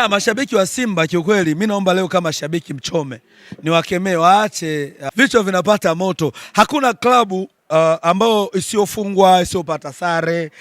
Mashabiki wa Simba kiukweli, mimi naomba leo kama shabiki mchome niwakemee, waache vichwa vinapata moto. Hakuna klabu ambao isiyofungwa, isiyopata sare,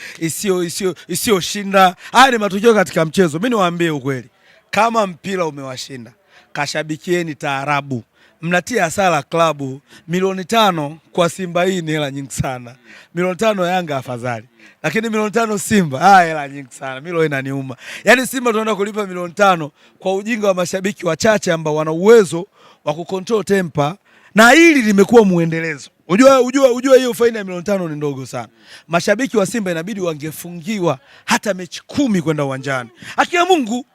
isiyoshinda. Haya ni matukio katika mchezo. Mimi niwaambie ukweli, kama mpira umewashinda, kashabikieni taarabu. Mnatia hasara klabu. Milioni 5 kwa Simba, hii ni hela nyingi sana. Milioni 5 Yanga afadhali, lakini milioni 5 Simba, hela nyingi sana. Mimi inaniuma. Yaani Simba tunaenda kulipa milioni 5 kwa ujinga wa mashabiki wachache ambao wana uwezo wa kucontrol temper, na hili limekuwa muendelezo. Unajua hiyo faini ya milioni 5 ni ndogo sana. Mashabiki wa Simba inabidi wangefungiwa hata mechi 10 kwenda uwanjani. Haki ya Mungu,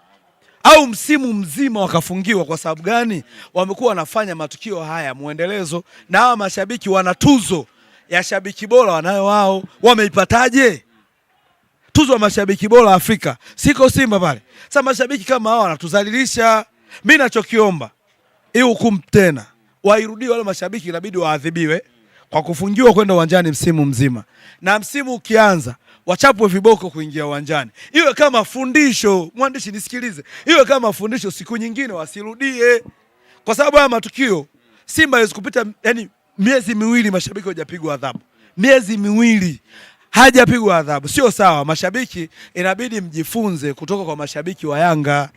au msimu mzima wakafungiwa. Kwa sababu gani? Wamekuwa wanafanya matukio haya muendelezo, na hawa mashabiki wana tuzo ya shabiki bora wanayo wao. Wameipataje? Tuzo ya mashabiki bora Afrika siko Simba pale. Sasa mashabiki kama hao wanatuzalilisha. Mimi nachokiomba, hii hukumu tena wairudie. Wale mashabiki inabidi waadhibiwe kwa kufungiwa kwenda uwanjani msimu mzima, na msimu ukianza wachapwe viboko kuingia uwanjani. Iwe kama fundisho. Mwandishi nisikilize, iwe kama fundisho, siku nyingine wasirudie, kwa sababu haya matukio Simba haiwezi kupita, yani miezi miwili mashabiki hawajapigwa adhabu. Miezi miwili hajapigwa adhabu, sio sawa. Mashabiki inabidi mjifunze kutoka kwa mashabiki wa Yanga.